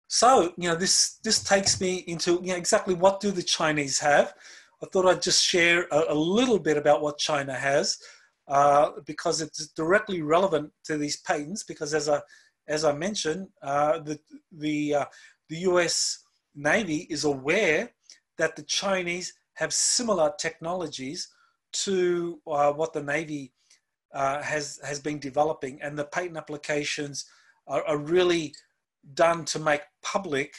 So, this takes me into, exactly what do the Chinese have? I thought I'd just share a little bit about what China has, because it's directly relevant to these patents. Because as I mentioned, the US Navy is aware that the Chinese have similar technologies to what the Navy has been developing, and the patent applications are really done to make public,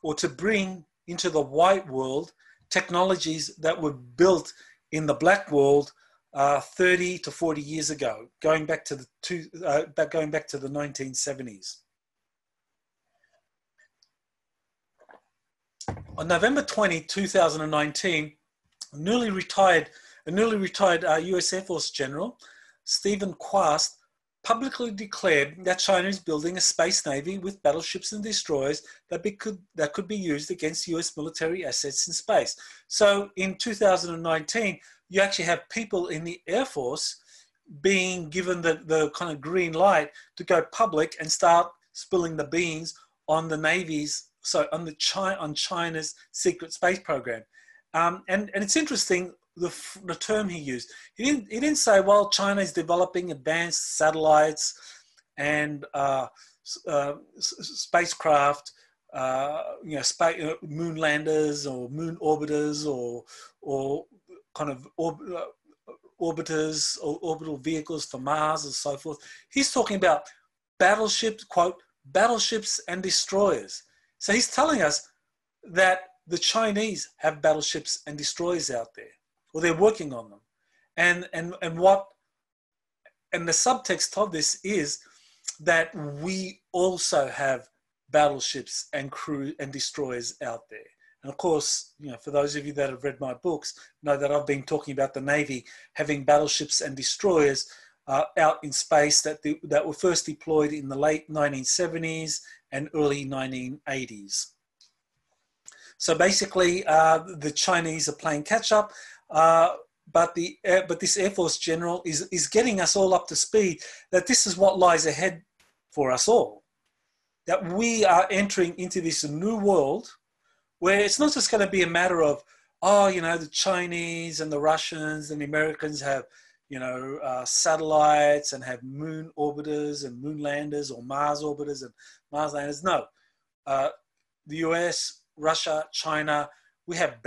or to bring into the white world, technologies that were built in the black world 30 to 40 years ago, going back to the 1970s. On November 20, 2019, a newly retired US Air Force General, Stephen Quast, publicly declared that China is building a space navy with battleships and destroyers that could be used against US military assets in space. So in 2019, you actually have people in the Air Force being given the kind of green light to go public and start spilling the beans on the Navy's, on China's secret space program. And it's interesting, the term he used. He didn't say, well, China is developing advanced satellites and spacecraft, moon landers or moon orbiters, or kind of orbiters or orbital vehicles for Mars and so forth. He's talking about battleships, quote, battleships and destroyers. So he's telling us that the Chinese have battleships and destroyers out there, or they're working on them. And the subtext of this is that we also have battleships and crew and destroyers out there. And of course, for those of you that have read my books, know that I've been talking about the Navy having battleships and destroyers out in space that were first deployed in the late 1970s and early 1980s. So basically, the Chinese are playing catch up, but this Air Force General is getting us all up to speed that this is what lies ahead for us all. That we are entering into this new world where it's not just going to be a matter of, the Chinese and the Russians and the Americans have, satellites and have moon orbiters and moon landers, or Mars orbiters and Mars landers. No, the US, Russia, China, we have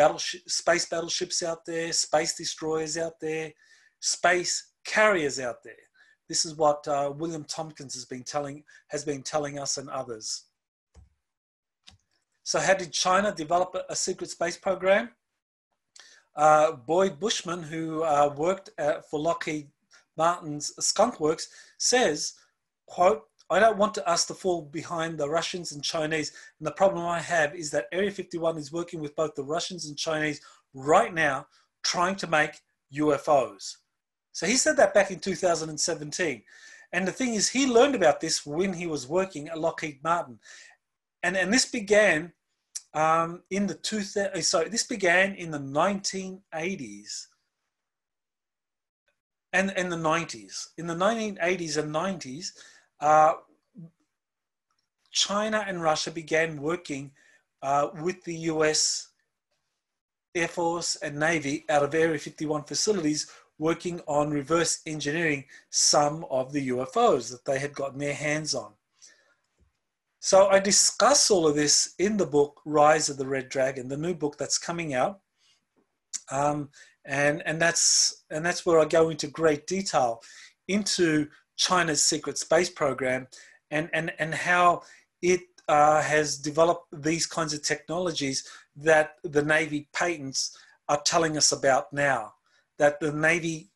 space battleships out there, space destroyers out there, space carriers out there. This is what William Tompkins has been telling us and others. So how did China develop a secret space program? Boyd Bushman, who worked for Lockheed Martin's Skunkworks, says, quote, "I don't want us to fall behind the Russians and Chinese. And the problem I have is that Area 51 is working with both the Russians and Chinese right now, trying to make UFOs." So he said that back in 2017. And the thing is, he learned about this when he was working at Lockheed Martin. And this began in the 1980s and the 90s. In the 1980s and 90s, China and Russia began working with the US Air Force and Navy out of Area 51 facilities, working on reverse engineering some of the UFOs that they had gotten their hands on. So I discuss all of this in the book, Rise of the Red Dragon, the new book that's coming out. And that's where I go into great detail into China's secret space program and how it has developed these kinds of technologies that the Navy patents are telling us about now. That the Navy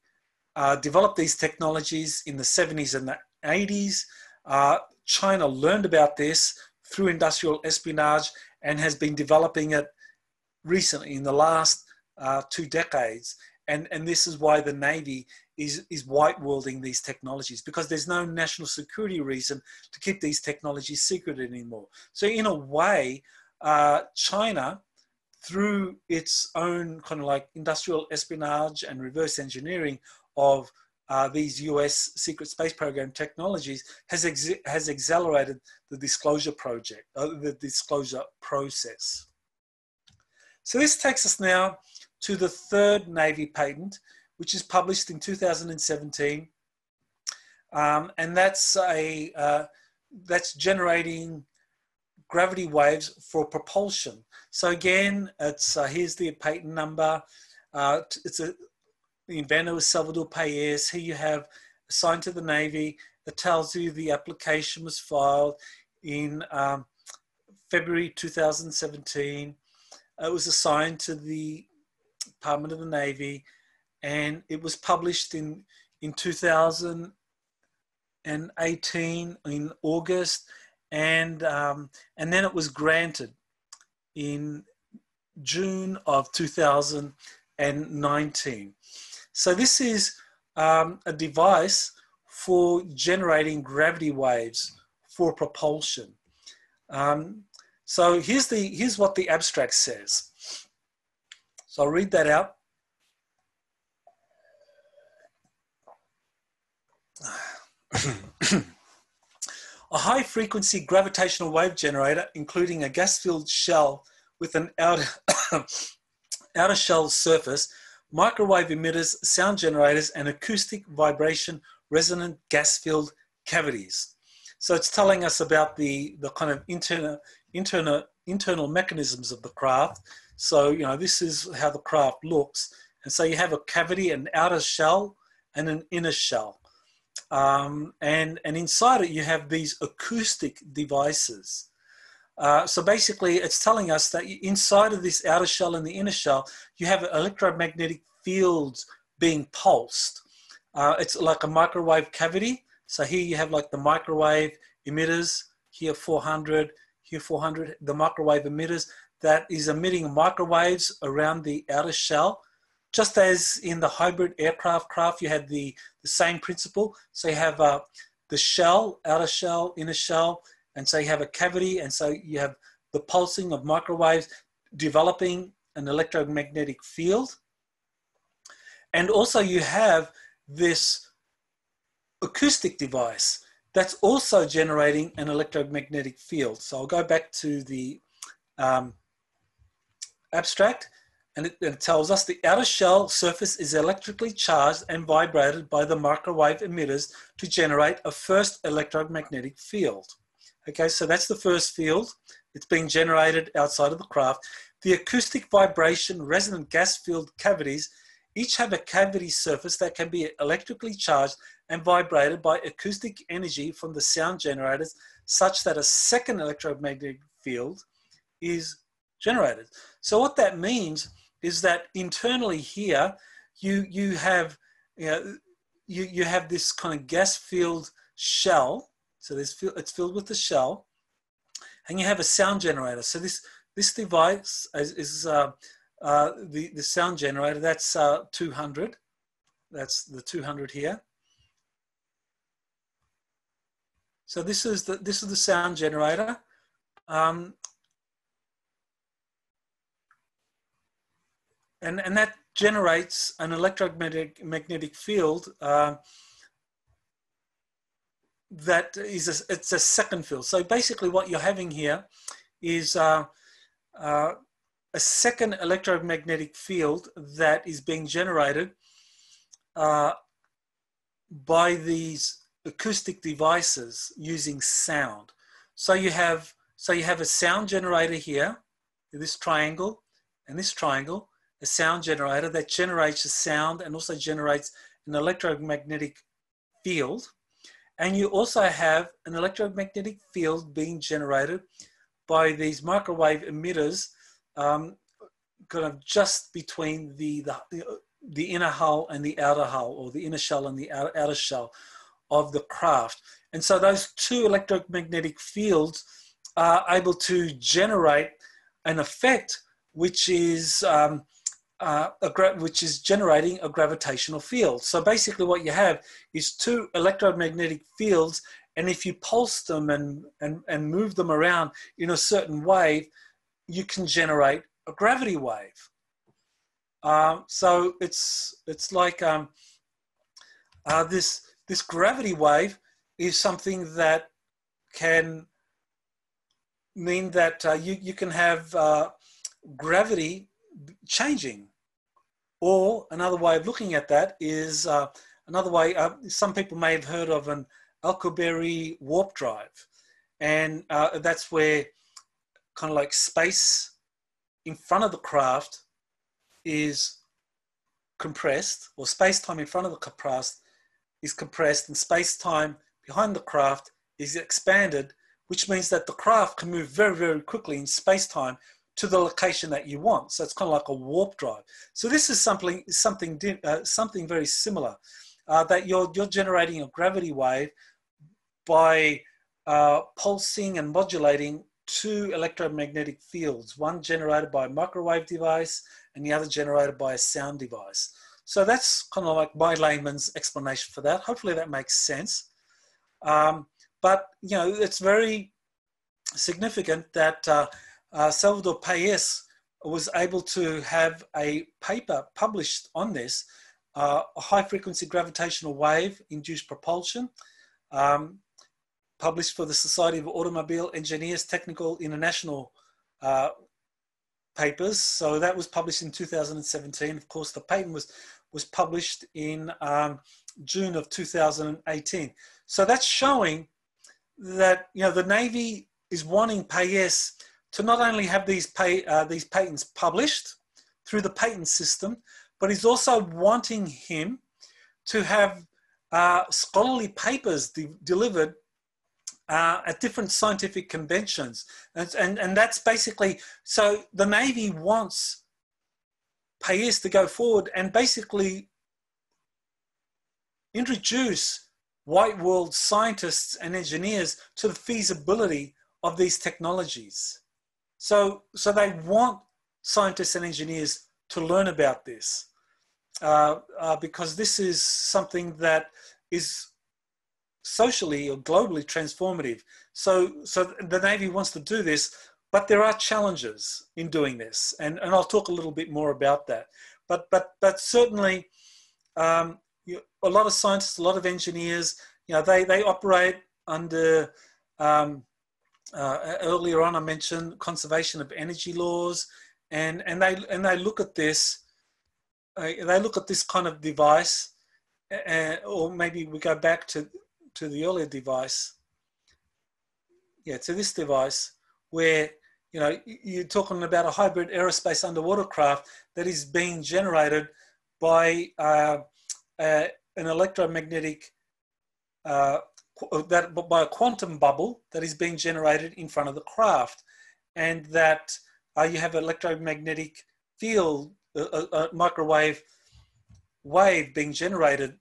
developed these technologies in the 70s and the 80s. China learned about this through industrial espionage and has been developing it recently in the last 2 decades. And this is why the Navy is white-worlding these technologies, because there's no national security reason to keep these technologies secret anymore. So in a way, China, through its own kind of like industrial espionage and reverse engineering of these US secret space program technologies has accelerated the disclosure project, the disclosure process. So this takes us now to the third Navy patent, which is published in 2017, and that's generating gravity waves for propulsion. So again, it's here's the patent number. The inventor was Salvador Payés. Here you have assigned to the Navy. It tells you the application was filed in February 2017. It was assigned to the Department of the Navy, and it was published in 2018 in August, and then it was granted in June of 2019. So this is a device for generating gravity waves for propulsion. So here's what the abstract says. So I'll read that out. A high-frequency gravitational wave generator, including a gas-filled shell with an outer shell surface, microwave emitters, sound generators, and acoustic vibration resonant gas-filled cavities. So it's telling us about the kind of internal mechanisms of the craft. So, you know, this is how the craft looks. And so you have a cavity, an outer shell, and an inner shell. And inside it, you have these acoustic devices. So basically, it's telling us that inside of this outer shell and the inner shell, you have electromagnetic fields being pulsed. It's like a microwave cavity. So here you have like the microwave emitters, here 400, here 400, the microwave emitters that is emitting microwaves around the outer shell. Just as in the hybrid aircraft, you had the same principle. So you have the shell, outer shell, inner shell, and so you have a cavity, and so you have the pulsing of microwaves developing an electromagnetic field. And also you have this acoustic device that's also generating an electromagnetic field. So I'll go back to the abstract, and it tells us the outer shell surface is electrically charged and vibrated by the microwave emitters to generate a first electromagnetic field. Okay, so that's the first field. It's being generated outside of the craft. The acoustic vibration resonant gas-filled cavities each have a cavity surface that can be electrically charged and vibrated by acoustic energy from the sound generators, such that a second electromagnetic field is generated. So what that means is that internally here, you have this kind of gas-filled shell. So it's filled with the shell, and you have a sound generator. So this device is the sound generator. That's 200. That's the 200 here. So this is the sound generator. And that generates an electromagnetic field that is it's a second field. So basically what you're having here is a second electromagnetic field that is being generated by these acoustic devices using sound. So you have a sound generator here, this triangle and this triangle, a sound generator that generates a sound and also generates an electromagnetic field. And you also have an electromagnetic field being generated by these microwave emitters kind of just between the inner hull and the outer hull, or the inner shell and the outer shell of the craft. And so those two electromagnetic fields are able to generate an effect which is generating a gravitational field. So basically what you have is two electromagnetic fields, and if you pulse them and move them around in a certain way, you can generate a gravity wave. So it's like this gravity wave is something that can mean that you can have gravity changing. Or another way of looking at that is another way, some people may have heard of an Alcubierre warp drive. And that's where kind of like space in front of the craft is compressed, or space-time in front of the craft is compressed, and space-time behind the craft is expanded, which means that the craft can move very, very quickly in space-time to the location that you want. So it's kind of like a warp drive. So this is something very similar, that you're generating a gravity wave by pulsing and modulating two electromagnetic fields, one generated by a microwave device and the other generated by a sound device. So that's kind of like my layman's explanation for that. Hopefully that makes sense. But, you know, it's very significant that Salvador Payés was able to have a paper published on this, a high-frequency gravitational wave-induced propulsion, published for the Society of Automobile Engineers Technical International papers. So that was published in 2017. Of course, the patent was published in June of 2018. So that's showing that, you know, the Navy is wanting Payés to not only have these patents published through the patent system, but he's also wanting him to have scholarly papers delivered at different scientific conventions. And that's basically, so the Navy wants Payés to go forward and basically introduce white world scientists and engineers to the feasibility of these technologies. So they want scientists and engineers to learn about this because this is something that is socially or globally transformative. So the Navy wants to do this, but there are challenges in doing this, and I'll talk a little bit more about that. But certainly, a lot of scientists, a lot of engineers, you know, they operate under. Earlier on, I mentioned conservation of energy laws, and they look at this. They look at this kind of device, or maybe we go back to the earlier device. Yeah, to this device where, you know, you're talking about a hybrid aerospace underwater craft that is being generated by an electromagnetic, by a quantum bubble that is being generated in front of the craft, and that you have an electromagnetic field, a microwave wave being generated.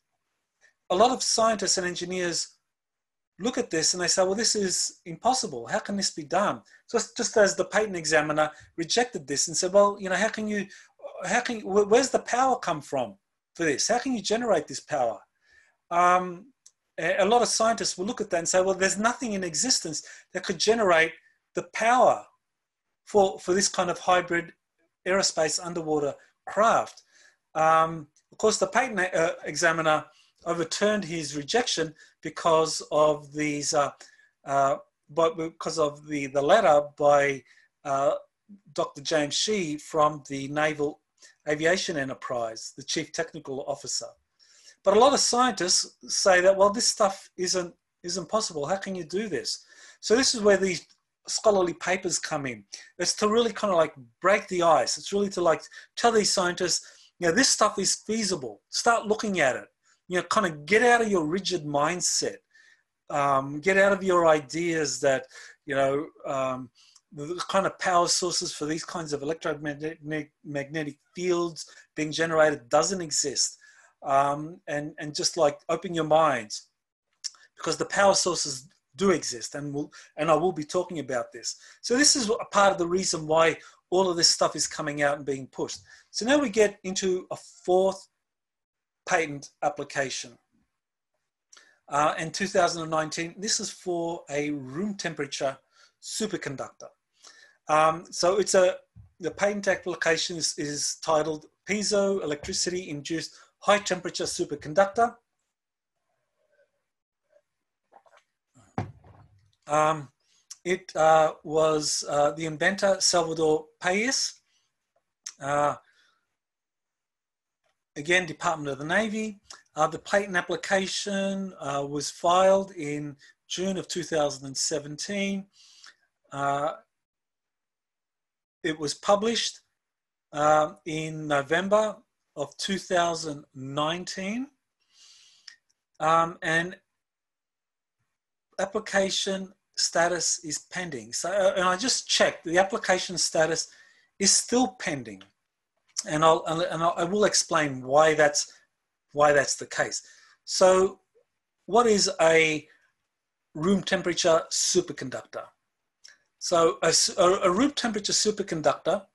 A lot of scientists and engineers look at this and they say, well, this is impossible. How can this be done? So just as the patent examiner rejected this and said, well, you know, where's the power come from for this? How can you generate this power? A lot of scientists will look at that and say, well, there's nothing in existence that could generate the power for this kind of hybrid aerospace underwater craft. Of course, the patent examiner overturned his rejection because of these, because of the letter by Dr. James Shee from the Naval Aviation Enterprise, the chief technical officer. But a lot of scientists say that, well, this stuff isn't possible. How can you do this? So this is where these scholarly papers come in. It's to really kind of like break the ice. It's really to like tell these scientists, you know, this stuff is feasible. Start looking at it. You know, kind of get out of your rigid mindset. Get out of your ideas that, you know, the kind of power sources for these kinds of electromagnetic fields being generated doesn't exist. And just like open your minds, because the power sources do exist, and I will be talking about this. So this is a part of the reason why all of this stuff is coming out and being pushed. So now we get into a fourth patent application. In 2019, this is for a room temperature superconductor. So it's the patent application is titled Piezoelectricity Induced High Temperature Superconductor. It was the inventor, Salvador Pais. Again, Department of the Navy. The patent application was filed in June of 2017. It was published in November of 2019. And application status is pending. So, and I just checked, the application status is still pending. And I will explain why that's the case. So what is a room temperature superconductor? So a room temperature superconductor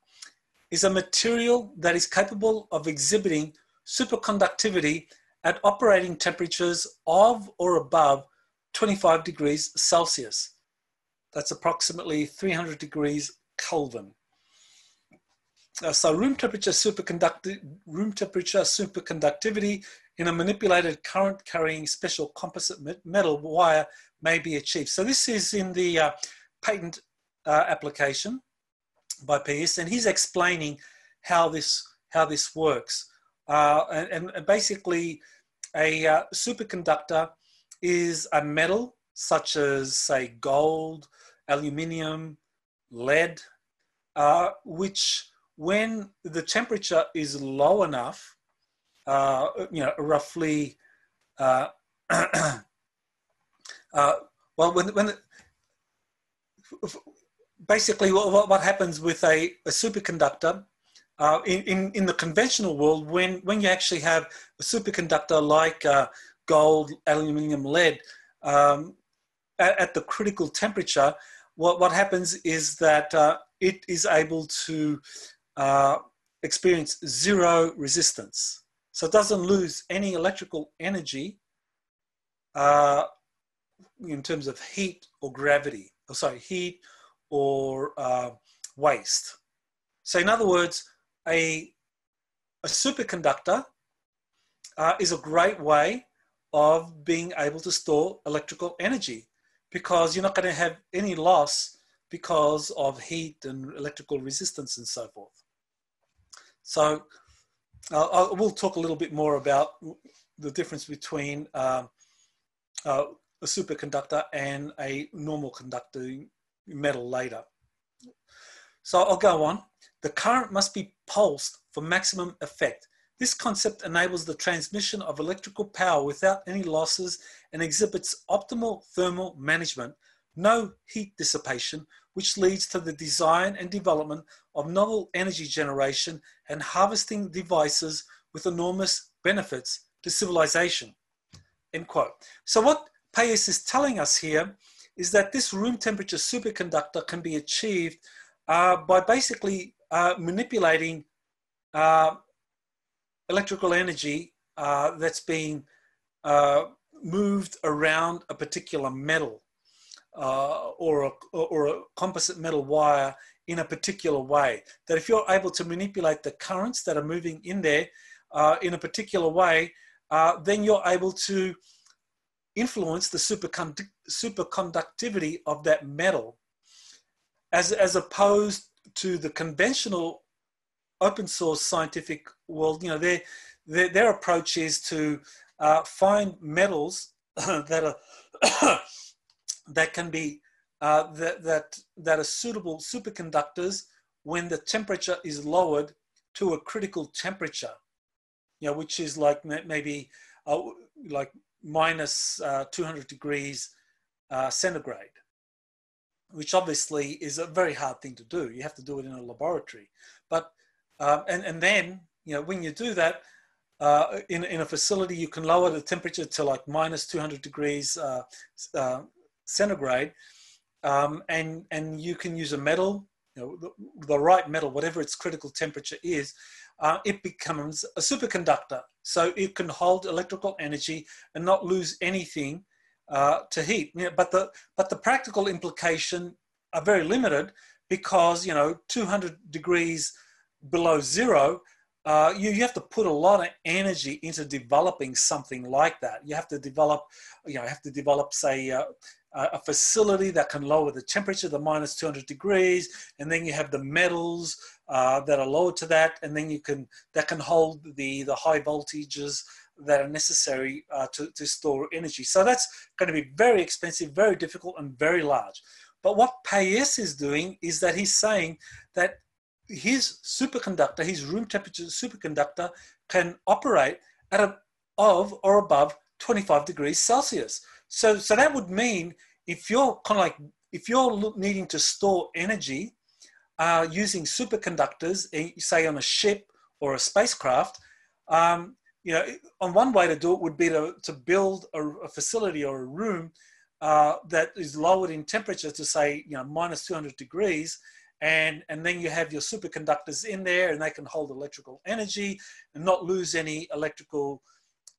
is a material that is capable of exhibiting superconductivity at operating temperatures of or above 25 degrees Celsius. That's approximately 300 degrees Kelvin. So room temperature superconductivity in a manipulated current carrying special composite metal wire may be achieved. So this is in the patent application by Pais, and he's explaining how this works. And basically, a superconductor is a metal such as, say, gold, aluminium, lead, which, when the temperature is low enough, roughly, basically what happens with a superconductor in the conventional world, when you actually have a superconductor like gold, aluminium, lead, at the critical temperature, what happens is that it is able to experience zero resistance. So it doesn't lose any electrical energy in terms of heat or gravity, heat or waste. So in other words, a superconductor is a great way of being able to store electrical energy, because you're not going to have any loss because of heat and electrical resistance and so forth. So we'll talk a little bit more about the difference between a superconductor and a normal conducting metal later. So I'll go on. The current must be pulsed for maximum effect. This concept enables the transmission of electrical power without any losses and exhibits optimal thermal management, no heat dissipation, which leads to the design and development of novel energy generation and harvesting devices with enormous benefits to civilization. End quote. So what Pais is telling us here is that this room temperature superconductor can be achieved by basically manipulating electrical energy that's being moved around a particular metal or a composite metal wire in a particular way. That if you're able to manipulate the currents that are moving in there in a particular way, then you're able to influence the superconductivity of that metal, as opposed to the conventional open source scientific world. You know, their approach is to find metals that are that can be that are suitable superconductors when the temperature is lowered to a critical temperature, you know, which is like maybe like minus 200 degrees centigrade, which obviously is a very hard thing to do. You have to do it in a laboratory. But and then, you know, when you do that in a facility, you can lower the temperature to like minus 200 degrees centigrade, and you can use a metal, you know, the right metal, whatever its critical temperature is. It becomes a superconductor, so it can hold electrical energy and not lose anything to heat. You know, but the practical implication are very limited, because, you know, 200 degrees below zero, you have to put a lot of energy into developing something like that. You have to develop, say, a facility that can lower the temperature to minus 200 degrees, and then you have the metals that are lower to that, and then that can hold the high voltages that are necessary to store energy. So that's going to be very expensive, very difficult, and very large. But what Pais is doing is that he's saying that his superconductor, his room temperature superconductor, can operate at of or above 25 degrees Celsius. So that would mean if you're needing to store energy using superconductors, say on a ship or a spacecraft, on one way to do it would be to build a facility or a room that is lowered in temperature to say minus 200 degrees, and then you have your superconductors in there, and they can hold electrical energy and not lose any electrical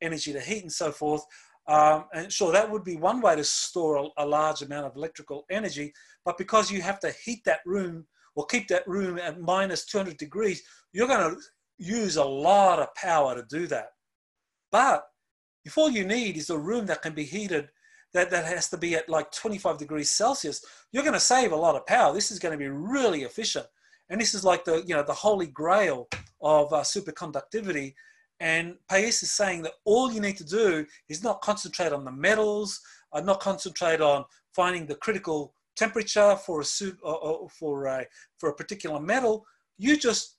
energy to heat and so forth. And sure, that would be one way to store a large amount of electrical energy, but because you have to heat that room or keep that room at minus 200 degrees, you're going to use a lot of power to do that. But if all you need is a room that can be heated, that has to be at like 25 degrees Celsius, you're going to save a lot of power. This is going to be really efficient. And this is like the holy grail of superconductivity. And Pais is saying that all you need to do is not concentrate on the metals, not concentrate on finding the critical temperature for a particular metal. You just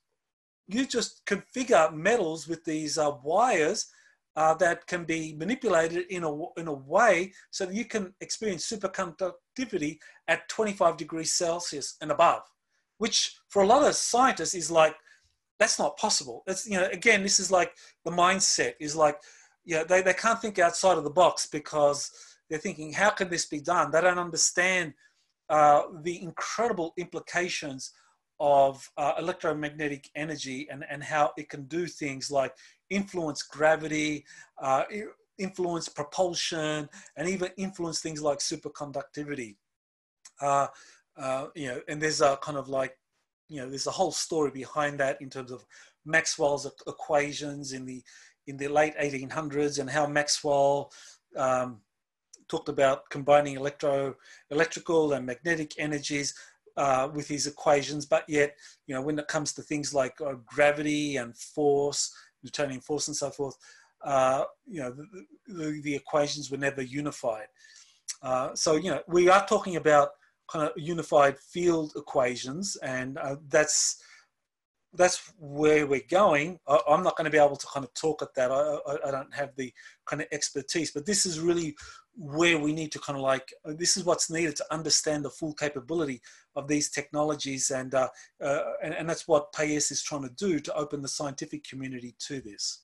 configure metals with these wires that can be manipulated in a way so that you can experience superconductivity at 25 degrees Celsius and above, which for a lot of scientists is like, that's not possible. It's, again, this is like the mindset is like, they can't think outside of the box because they're thinking, how can this be done? They don't understand the incredible implications of electromagnetic energy and how it can do things like influence gravity, influence propulsion, and even influence things like superconductivity. And there's a kind of like, there's a whole story behind that in terms of Maxwell's equations in the late 1800s and how Maxwell talked about combining electrical and magnetic energies with his equations, but yet, when it comes to things like gravity and force, Newtonian force and so forth, the equations were never unified. So we are talking about kind of unified field equations, and that's where we're going. I'm not going to be able to kind of talk at that. I don't have the kind of expertise, but this is really where we need to kind of like, this is what's needed to understand the full capability of these technologies, and that's what Pais is trying to do, to open the scientific community to this.